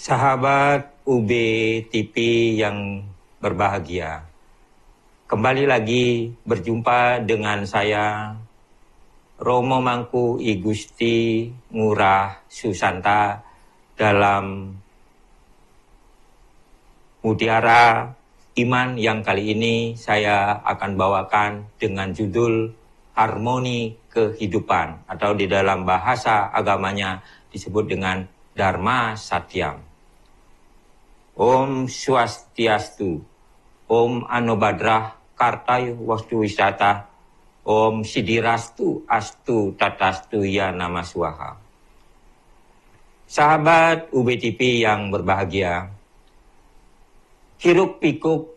Sahabat UB TV yang berbahagia, kembali lagi berjumpa dengan saya Romo Mangku I Gusti Ngurah Susanta dalam Mutiara Iman yang kali ini saya akan bawakan dengan judul Harmoni Kehidupan, atau di dalam bahasa agamanya disebut dengan Dharma Satyam. Om Swastiastu, Om Anobadrah Kartayu Wastu Wisata, Om Sidirastu Astu Tatastu Ya Nama Swaha. Sahabat UBTV yang berbahagia, hiruk pikuk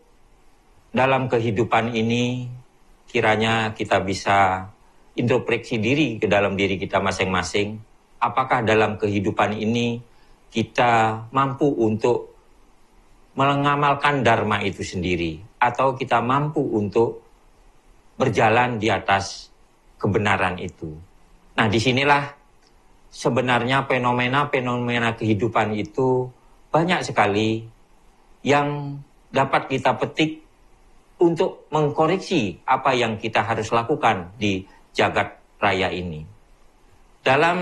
dalam kehidupan ini kiranya kita bisa introspeksi diri ke dalam diri kita masing-masing. Apakah dalam kehidupan ini kita mampu untuk mengamalkan dharma itu sendiri, atau kita mampu untuk berjalan di atas kebenaran itu. Nah, disinilah sebenarnya fenomena-fenomena kehidupan itu banyak sekali yang dapat kita petik untuk mengkoreksi apa yang kita harus lakukan di jagat raya ini. Dalam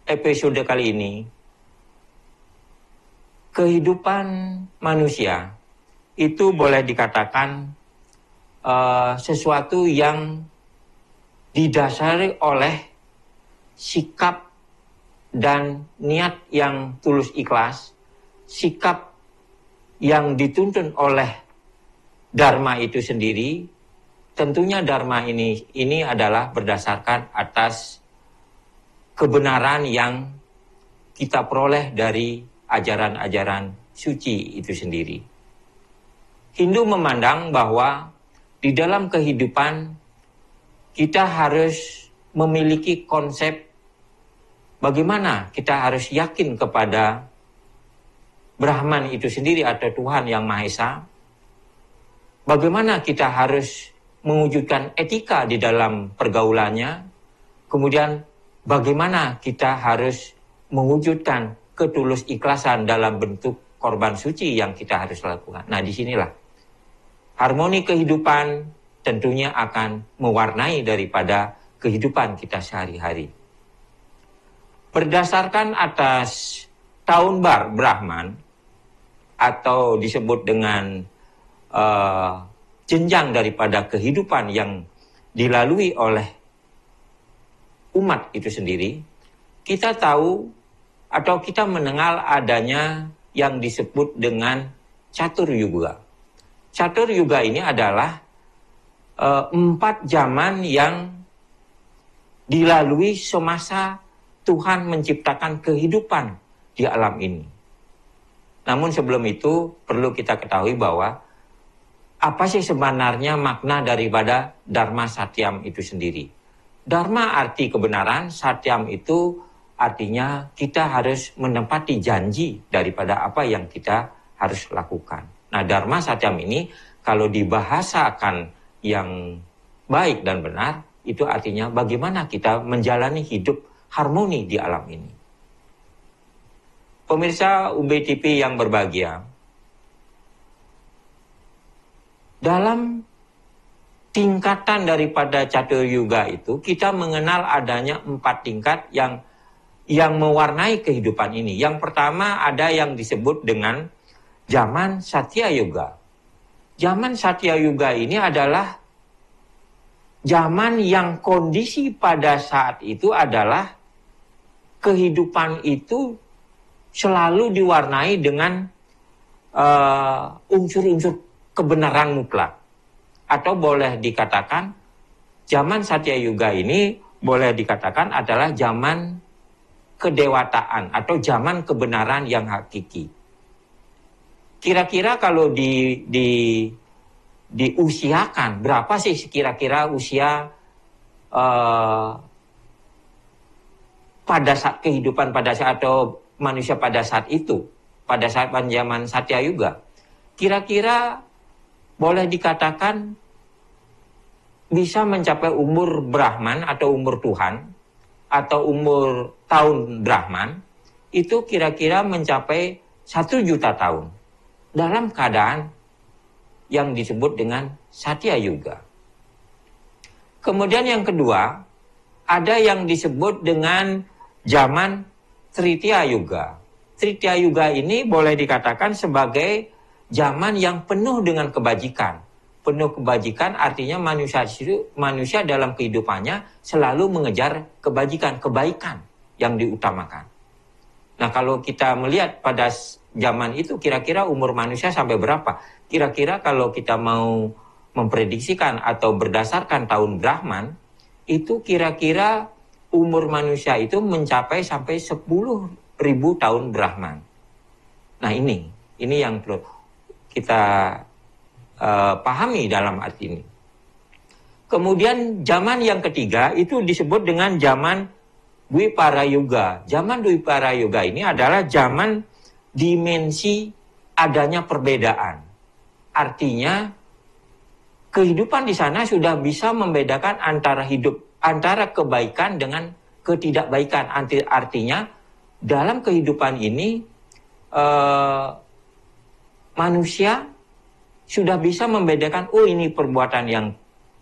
episode kali ini, kehidupan manusia itu boleh dikatakan sesuatu yang didasari oleh sikap dan niat yang tulus ikhlas, sikap yang dituntun oleh dharma itu sendiri. Tentunya dharma ini adalah berdasarkan atas kebenaran yang kita peroleh dari ajaran-ajaran suci itu sendiri. Hindu memandang bahwa di dalam kehidupan kita harus memiliki konsep bagaimana kita harus yakin kepada Brahman itu sendiri atau Tuhan Yang Maha Esa. Bagaimana kita harus mewujudkan etika di dalam pergaulannya. Kemudian bagaimana kita harus mewujudkan ketulus ikhlasan dalam bentuk korban suci yang kita harus lakukan. Nah, disinilah harmoni kehidupan tentunya akan mewarnai daripada kehidupan kita sehari-hari. Berdasarkan atas tahun bar Brahman, atau disebut dengan jenjang daripada kehidupan yang dilalui oleh umat itu sendiri, kita tahu atau kita mengenal adanya yang disebut dengan Catur Yuga. Catur Yuga ini adalah 4 zaman yang dilalui semasa Tuhan menciptakan kehidupan di alam ini. Namun sebelum itu perlu kita ketahui bahwa apa sih sebenarnya makna daripada Dharma Satyam itu sendiri. Dharma arti kebenaran, Satyam itu artinya kita harus menepati janji daripada apa yang kita harus lakukan. Nah, Dharma Satyam ini kalau dibahasakan yang baik dan benar, itu artinya bagaimana kita menjalani hidup harmoni di alam ini. Pemirsa UBTV yang berbahagia, dalam tingkatan daripada Catur Yuga itu, kita mengenal adanya 4 tingkat yang mewarnai kehidupan ini. Yang pertama ada yang disebut dengan zaman Satya Yuga. Zaman Satya Yuga ini adalah zaman yang kondisi pada saat itu adalah kehidupan itu selalu diwarnai dengan unsur-unsur kebenaran mutlak. Atau boleh dikatakan zaman Satya Yuga ini boleh dikatakan adalah zaman kedewataan atau zaman kebenaran yang hakiki. Kira-kira kalau diusiakan, berapa sih kira-kira usia pada saat kehidupan pada saat atau manusia pada saat itu, pada saat zaman Satya Yuga? Kira-kira boleh dikatakan bisa mencapai umur Brahman atau umur Tuhan atau umur tahun Brahman itu kira-kira mencapai 1 juta tahun dalam keadaan yang disebut dengan Satya Yuga. Kemudian yang kedua, ada yang disebut dengan zaman Tritya Yuga. Tritya Yuga ini boleh dikatakan sebagai zaman yang penuh dengan kebajikan. Penuh kebajikan artinya manusia dalam kehidupannya selalu mengejar kebaikan yang diutamakan. Nah, kalau kita melihat pada zaman itu kira-kira umur manusia sampai berapa? Kira-kira kalau kita mau memprediksikan atau berdasarkan tahun Brahman, itu kira-kira umur manusia itu mencapai sampai 10.000 tahun Brahman. Nah, ini yang perlu kita pahami dalam arti ini. Kemudian zaman yang ketiga itu disebut dengan zaman Dwipara Yuga. Zaman Dwipara Yuga ini adalah zaman dimensi adanya perbedaan. Artinya kehidupan di sana sudah bisa membedakan antara kebaikan dengan ketidakbaikan. Artinya dalam kehidupan ini manusia sudah bisa membedakan, oh ini perbuatan yang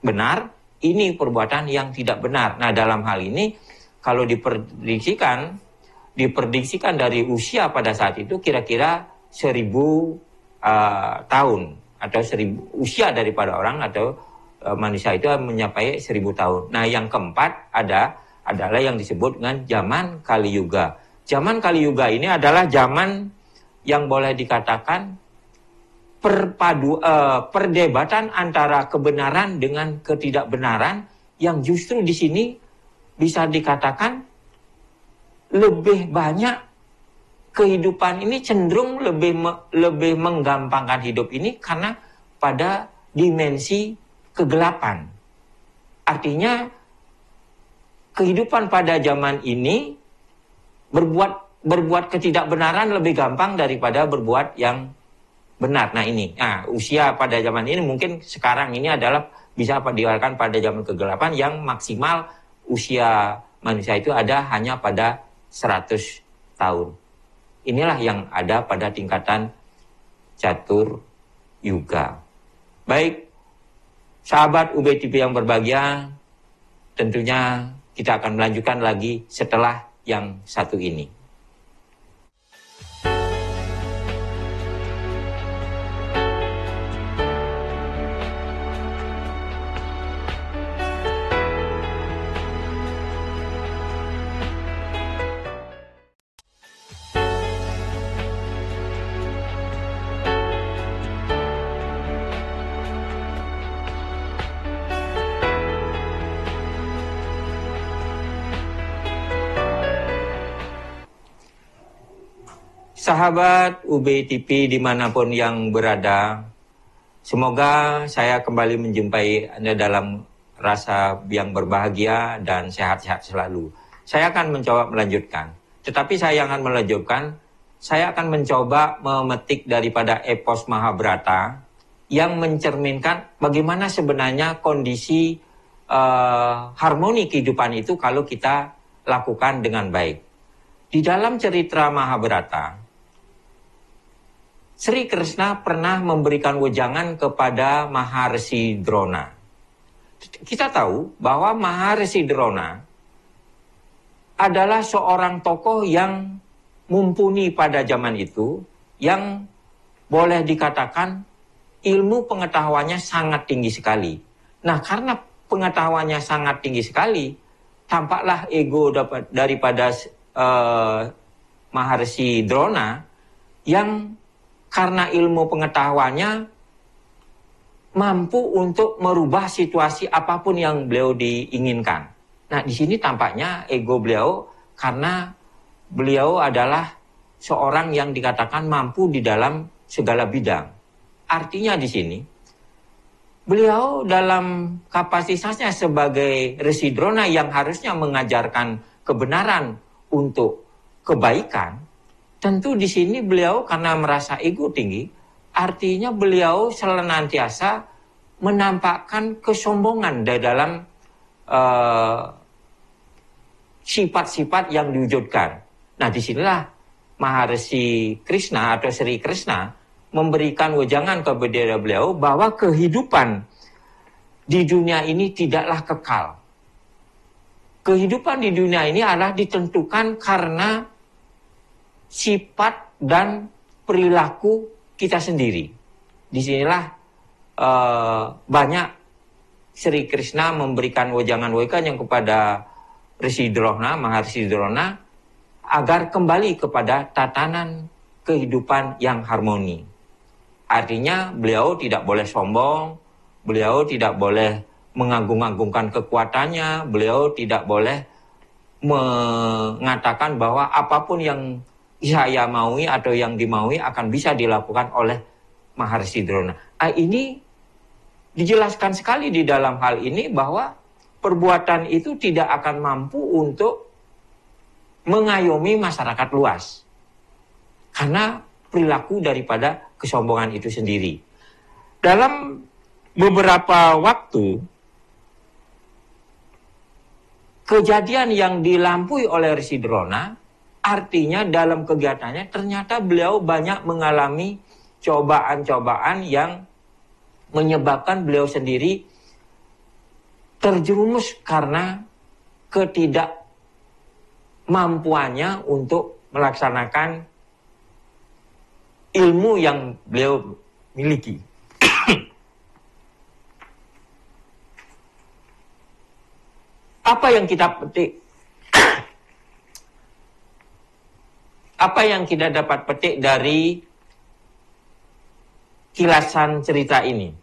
benar, ini perbuatan yang tidak benar. Nah, dalam hal ini kalau diprediksikan dari usia pada saat itu kira-kira 1000 tahun atau 1000 usia daripada orang atau manusia itu mencapai 1000 tahun. Nah, yang keempat adalah yang disebut dengan zaman Kali Yuga. Zaman Kali Yuga ini adalah zaman yang boleh dikatakan perdebatan antara kebenaran dengan ketidakbenaran yang justru di sini bisa dikatakan lebih banyak kehidupan ini cenderung lebih menggampangkan hidup ini karena pada dimensi kegelapan. Artinya kehidupan pada zaman ini berbuat ketidakbenaran lebih gampang daripada berbuat yang benar. Nah, usia pada zaman ini mungkin sekarang ini adalah bisa dikatakan pada zaman kegelapan yang maksimal usia manusia itu ada hanya pada 100 tahun. Inilah yang ada pada tingkatan Catur Yuga. Baik, sahabat UB TV yang berbahagia, tentunya kita akan melanjutkan lagi setelah yang satu ini. Sahabat UB TV dimanapun yang berada, semoga saya kembali menjumpai Anda dalam rasa yang berbahagia dan sehat-sehat selalu. Saya akan mencoba melanjutkan. Tetapi saya akan melanjutkan, saya akan mencoba memetik daripada epos Mahabharata yang mencerminkan bagaimana sebenarnya kondisi harmoni kehidupan itu kalau kita lakukan dengan baik. Di dalam cerita Mahabharata, Sri Krishna pernah memberikan wejangan kepada Maharsi Drona. Kita tahu bahwa Maharsi Drona adalah seorang tokoh yang mumpuni pada zaman itu, yang boleh dikatakan ilmu pengetahuannya sangat tinggi sekali. Nah, karena pengetahuannya sangat tinggi sekali, tampaklah ego daripada Maharsi Drona yang karena ilmu pengetahuannya mampu untuk merubah situasi apapun yang beliau diinginkan. Nah, di sini tampaknya ego beliau karena beliau adalah seorang yang dikatakan mampu di dalam segala bidang. Artinya di sini beliau dalam kapasitasnya sebagai Resi Drona yang harusnya mengajarkan kebenaran untuk kebaikan, tentu di sini beliau karena merasa ego tinggi, artinya beliau senantiasa menampakkan kesombongan di dalam sifat-sifat yang diwujudkan. Nah, disinilah Maharshi Krishna atau Sri Krishna memberikan wejangan kepada beliau bahwa kehidupan di dunia ini tidaklah kekal. Kehidupan di dunia ini adalah ditentukan karena sifat dan perilaku kita sendiri. Disinilah banyak Sri Krishna memberikan wejangan-wejangan yang kepada Rishi Drona, Maharshi Drona, agar kembali kepada tatanan kehidupan yang harmoni. Artinya beliau tidak boleh sombong, beliau tidak boleh mengagung-agungkan kekuatannya, beliau tidak boleh mengatakan bahwa apapun yang saya maui atau yang dimaui akan bisa dilakukan oleh Maharshi Drona. Ini dijelaskan sekali di dalam hal ini bahwa perbuatan itu tidak akan mampu untuk mengayomi masyarakat luas. Karena perilaku daripada kesombongan itu sendiri. Dalam beberapa waktu, kejadian yang dilampaui oleh Rishi Drona, artinya dalam kegiatannya ternyata beliau banyak mengalami cobaan-cobaan yang menyebabkan beliau sendiri terjerumus karena ketidakmampuannya untuk melaksanakan ilmu yang beliau miliki. Apa yang kita petik? Apa yang kita dapat petik dari kilasan cerita ini?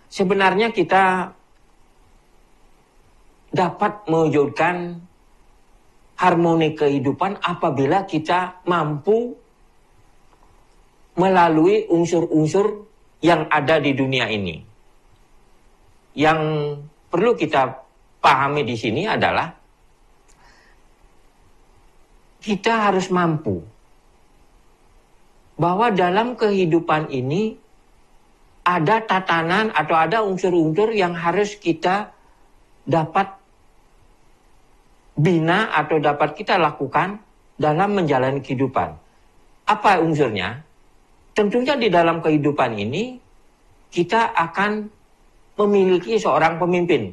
Sebenarnya kita dapat mewujudkan harmoni kehidupan apabila kita mampu melalui unsur-unsur yang ada di dunia ini. Yang perlu kita pahami di sini adalah kita harus mampu bahwa dalam kehidupan ini ada tatanan atau ada unsur-unsur yang harus kita dapat bina atau dapat kita lakukan dalam menjalani kehidupan. Apa unsurnya? Tentunya di dalam kehidupan ini kita akan memiliki seorang pemimpin.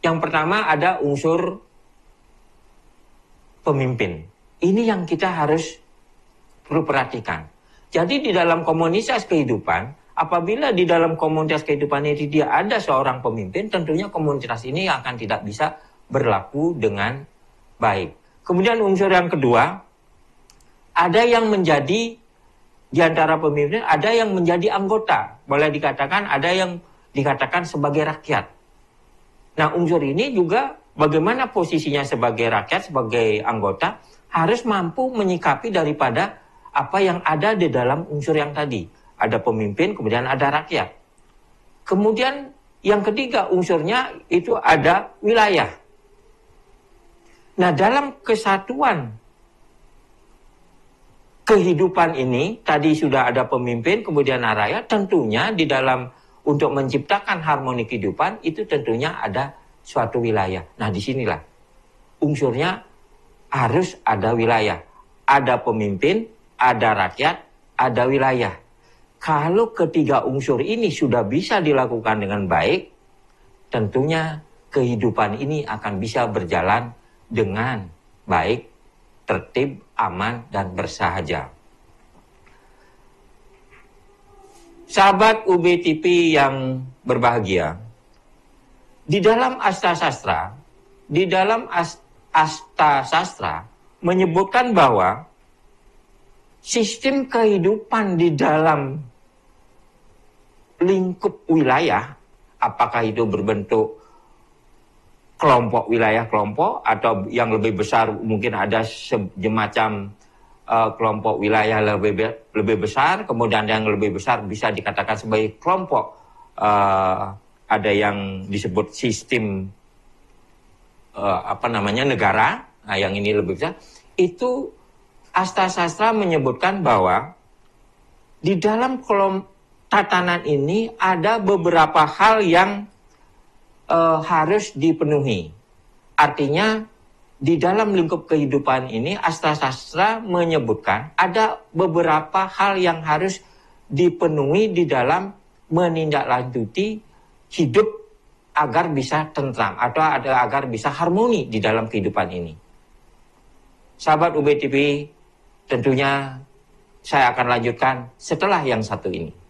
Yang pertama ada unsur pemimpin. Ini yang kita harus perlu perhatikan. Jadi di dalam komunitas kehidupan, apabila di dalam komunitas kehidupan ini dia ada seorang pemimpin, tentunya komunitas ini akan tidak bisa berlaku dengan baik. Kemudian unsur yang kedua, ada yang menjadi di antara pemimpin, ada yang menjadi anggota. Boleh dikatakan ada yang dikatakan sebagai rakyat. Nah, unsur ini juga bagaimana posisinya sebagai rakyat, sebagai anggota, harus mampu menyikapi daripada apa yang ada di dalam unsur yang tadi. Ada pemimpin, kemudian ada rakyat. Kemudian yang ketiga unsurnya itu ada wilayah. Nah, dalam kesatuan kehidupan ini, tadi sudah ada pemimpin, kemudian rakyat, tentunya di dalam untuk menciptakan harmoni kehidupan, itu tentunya ada suatu wilayah. Nah, disinilah unsurnya harus ada wilayah. Ada pemimpin, ada rakyat, ada wilayah. Kalau ketiga unsur ini sudah bisa dilakukan dengan baik, tentunya kehidupan ini akan bisa berjalan dengan baik, tertib, aman, dan bersahaja. Sahabat UBTP yang berbahagia, di dalam Astasastra, menyebutkan bahwa sistem kehidupan di dalam lingkup wilayah, apakah itu berbentuk kelompok wilayah kelompok atau yang lebih besar mungkin ada semacam kelompok wilayah lebih besar, kemudian yang lebih besar bisa dikatakan sebagai kelompok ada yang disebut sistem negara, nah yang ini lebih besar. Itu Astasastra menyebutkan bahwa di dalam tatanan ini ada beberapa hal yang harus dipenuhi. Artinya di dalam lingkup kehidupan ini Astasastra menyebutkan ada beberapa hal yang harus dipenuhi di dalam menindaklanjuti hidup agar bisa tentram atau agar bisa harmoni di dalam kehidupan ini. Sahabat UBTV, tentunya saya akan lanjutkan setelah yang satu ini.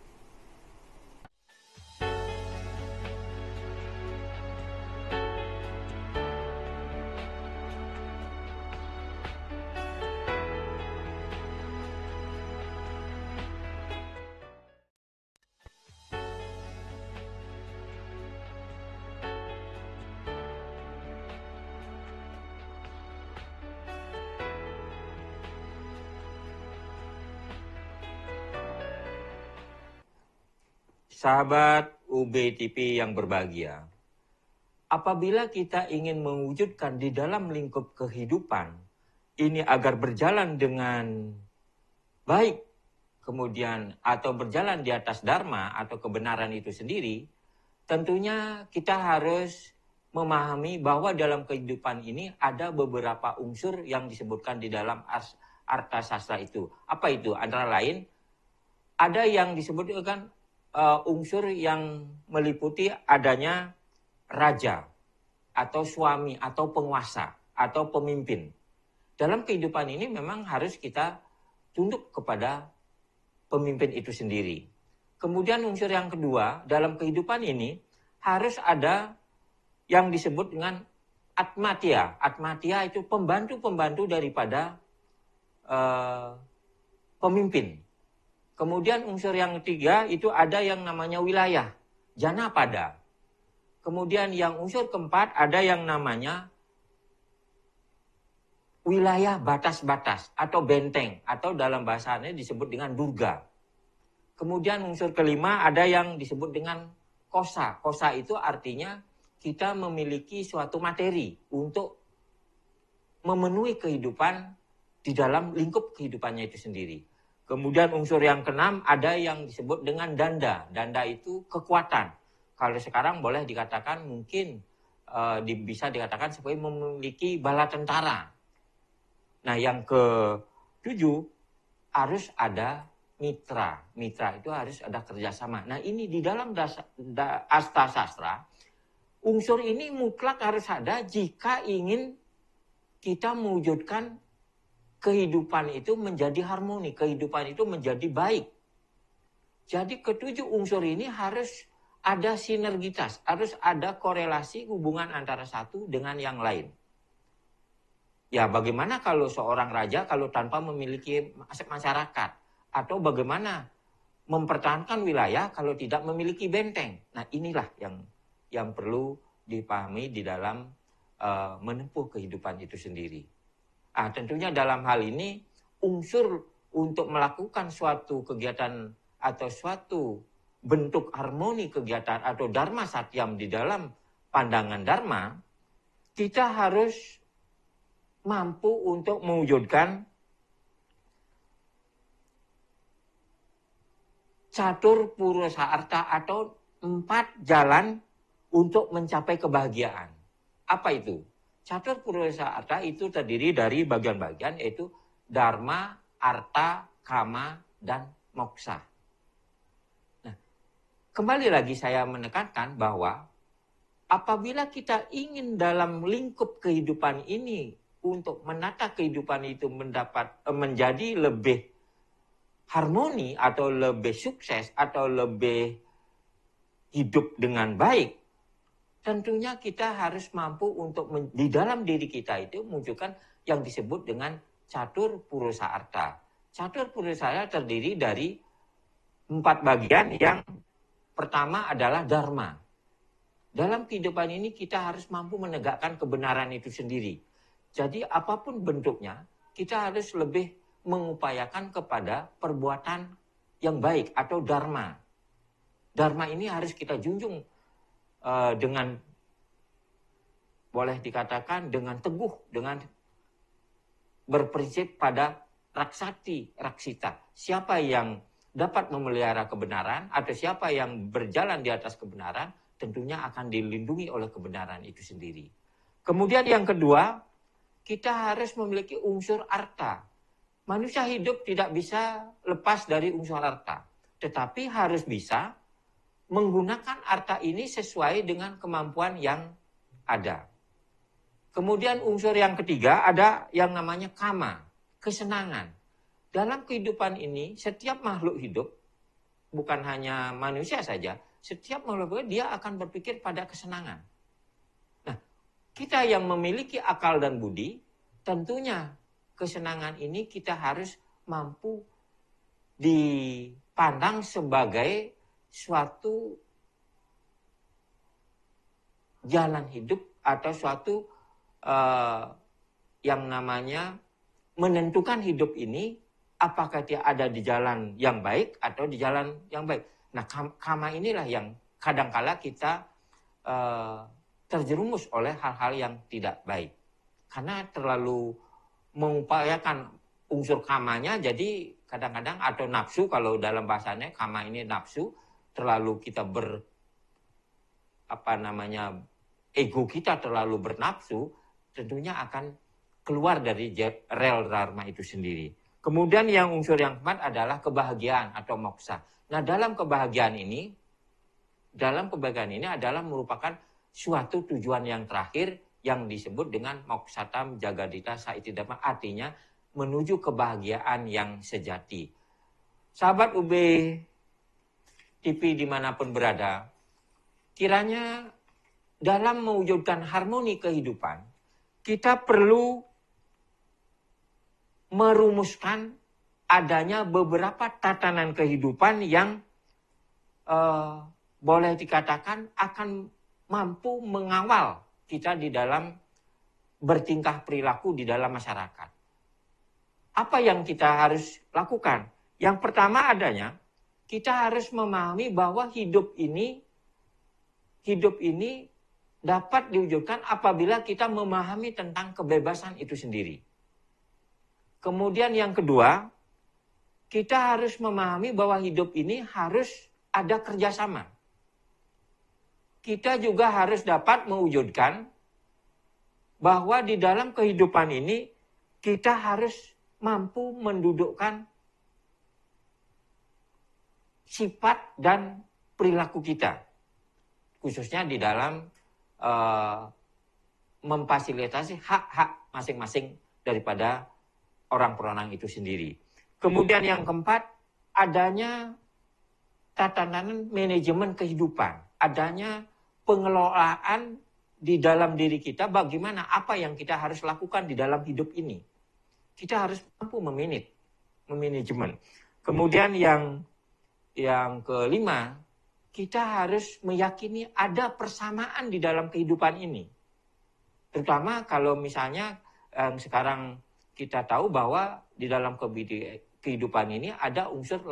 Sahabat UBTV yang berbahagia, apabila kita ingin mewujudkan di dalam lingkup kehidupan ini agar berjalan dengan baik, kemudian atau berjalan di atas dharma atau kebenaran itu sendiri, tentunya kita harus memahami bahwa dalam kehidupan ini ada beberapa unsur yang disebutkan di dalam Arthasastra itu. Apa itu? Antara lain, ada yang disebutkan unsur yang meliputi adanya raja atau suami atau penguasa atau pemimpin. Dalam kehidupan ini memang harus kita tunduk kepada pemimpin itu sendiri. Kemudian unsur yang kedua, dalam kehidupan ini harus ada yang disebut dengan atmatia. Atmatia itu pembantu-pembantu daripada pemimpin. Kemudian unsur yang ketiga itu ada yang namanya wilayah, janapada. Kemudian yang unsur keempat ada yang namanya wilayah batas-batas atau benteng atau dalam bahasanya disebut dengan durga. Kemudian unsur kelima ada yang disebut dengan kosa. Kosa itu artinya kita memiliki suatu materi untuk memenuhi kehidupan di dalam lingkup kehidupannya itu sendiri. Kemudian unsur yang keenam ada yang disebut dengan danda. Danda itu kekuatan. Kalau sekarang boleh dikatakan mungkin bisa dikatakan sebagai memiliki bala tentara. Nah yang ketujuh harus ada mitra. Mitra itu harus ada kerjasama. Nah ini di dalam Astasastra, unsur ini mutlak harus ada jika ingin kita mewujudkan kehidupan itu menjadi harmoni, kehidupan itu menjadi baik. Jadi ketujuh unsur ini harus ada sinergitas, harus ada korelasi hubungan antara satu dengan yang lain. Ya bagaimana kalau seorang raja kalau tanpa memiliki masyarakat? Atau bagaimana mempertahankan wilayah kalau tidak memiliki benteng? Nah inilah yang perlu dipahami di dalam menempuh kehidupan itu sendiri. Tentunya dalam hal ini unsur untuk melakukan suatu kegiatan atau suatu bentuk harmoni kegiatan atau dharma satyam di dalam pandangan dharma, kita harus mampu untuk mewujudkan catur purusa arta atau 4 jalan untuk mencapai kebahagiaan. Apa itu? Catur purusa arta itu terdiri dari bagian-bagian yaitu dharma, arta, kama, dan moksa. Nah, kembali lagi saya menekankan bahwa apabila kita ingin dalam lingkup kehidupan ini untuk menata kehidupan itu menjadi lebih harmoni atau lebih sukses atau lebih hidup dengan baik, tentunya kita harus mampu untuk di dalam diri kita itu munculkan yang disebut dengan catur purusa arta. Catur purusa arta terdiri dari 4 bagian. Yang pertama adalah dharma. Dalam kehidupan ini kita harus mampu menegakkan kebenaran itu sendiri. Jadi apapun bentuknya, kita harus lebih mengupayakan kepada perbuatan yang baik atau dharma. Dharma ini harus kita junjung dengan boleh dikatakan dengan teguh, dengan berprinsip pada raksati, raksita. Siapa yang dapat memelihara kebenaran atau siapa yang berjalan di atas kebenaran, tentunya akan dilindungi oleh kebenaran itu sendiri. Kemudian yang kedua, kita harus memiliki unsur arta. Manusia hidup tidak bisa lepas dari unsur arta, tetapi harus bisa menggunakan arta ini sesuai dengan kemampuan yang ada. Kemudian unsur yang ketiga ada yang namanya kama, kesenangan. Dalam kehidupan ini, setiap makhluk hidup, bukan hanya manusia saja, setiap makhluk hidup dia akan berpikir pada kesenangan. Nah, kita yang memiliki akal dan budi, tentunya kesenangan ini kita harus mampu dipandang sebagai suatu jalan hidup atau suatu yang namanya menentukan hidup ini apakah dia ada di jalan yang baik atau di jalan yang baik. Nah, kama inilah yang kadangkala kita terjerumus oleh hal-hal yang tidak baik. Karena terlalu mengupayakan unsur kamanya, jadi kadang-kadang atau nafsu, kalau dalam bahasanya kama ini nafsu, terlalu kita ego kita terlalu bernafsu, tentunya akan keluar dari rel dharma itu sendiri. Kemudian yang unsur yang keempat adalah kebahagiaan atau moksa. Nah, dalam kebahagiaan ini adalah merupakan suatu tujuan yang terakhir yang disebut dengan moksatam jagadita saitidama, artinya menuju kebahagiaan yang sejati. Sahabat UB TV dimanapun berada, kiranya dalam mewujudkan harmoni kehidupan, kita perlu merumuskan adanya beberapa tatanan kehidupan yang boleh dikatakan akan mampu mengawal kita di dalam bertingkah perilaku di dalam masyarakat. Apa yang kita harus lakukan? Yang pertama adanya, kita harus memahami bahwa hidup ini dapat diwujudkan apabila kita memahami tentang kebebasan itu sendiri. Kemudian yang kedua, kita harus memahami bahwa hidup ini harus ada kerjasama. Kita juga harus dapat mewujudkan bahwa di dalam kehidupan ini kita harus mampu mendudukkan sifat dan perilaku kita. Khususnya di dalam memfasilitasi hak-hak masing-masing daripada orang peronang itu sendiri. Kemudian yang keempat, adanya tatanan manajemen kehidupan. Adanya pengelolaan di dalam diri kita, bagaimana apa yang kita harus lakukan di dalam hidup ini. Kita harus mampu memanajemen. Kemudian yang kelima, kita harus meyakini ada persamaan di dalam kehidupan ini. Terutama kalau misalnya sekarang kita tahu bahwa di dalam kehidupan ini ada unsur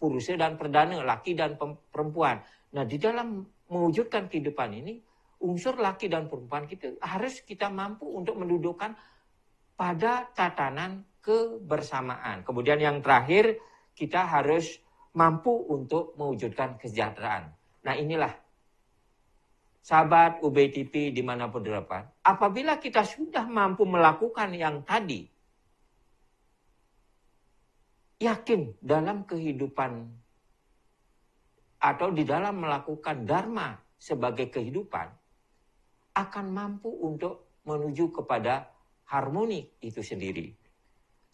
purusa dan perdana, laki dan perempuan. Nah, di dalam mewujudkan kehidupan ini, unsur laki dan perempuan kita harus kita mampu untuk mendudukkan pada tatanan kebersamaan. Kemudian yang terakhir, kita harus mampu untuk mewujudkan kesejahteraan. Nah, inilah sahabat UBTP dimanapun berada. Apabila kita sudah mampu melakukan yang tadi, yakin dalam kehidupan atau di dalam melakukan dharma sebagai kehidupan, akan mampu untuk menuju kepada harmoni itu sendiri.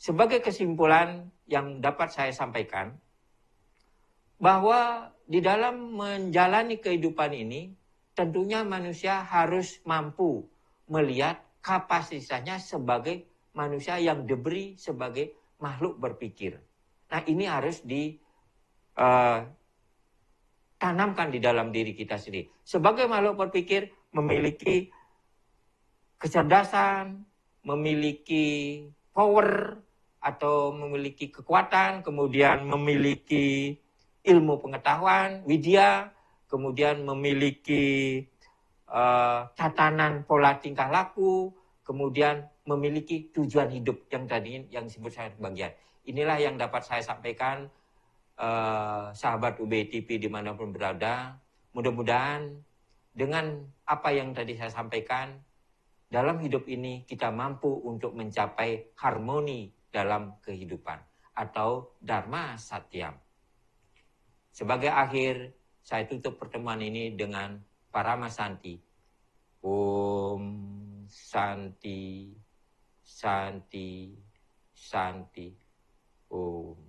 Sebagai kesimpulan yang dapat saya sampaikan, bahwa di dalam menjalani kehidupan ini, tentunya manusia harus mampu melihat kapasitasnya sebagai manusia yang diberi sebagai makhluk berpikir. Nah, ini harus ditanamkan di dalam diri kita sendiri. Sebagai makhluk berpikir, memiliki kecerdasan, memiliki power, atau memiliki kekuatan, kemudian memiliki ilmu pengetahuan, widya, kemudian memiliki tatanan pola tingkah laku, kemudian memiliki tujuan hidup yang tadi yang disebut saya bagian. Inilah yang dapat saya sampaikan, sahabat UBTP dimanapun berada. Mudah-mudahan dengan apa yang tadi saya sampaikan, dalam hidup ini kita mampu untuk mencapai harmoni dalam kehidupan atau Dharma Satyam. Sebagai akhir, saya tutup pertemuan ini dengan Paramasanti. Om Santi, Santi, Santi. Om.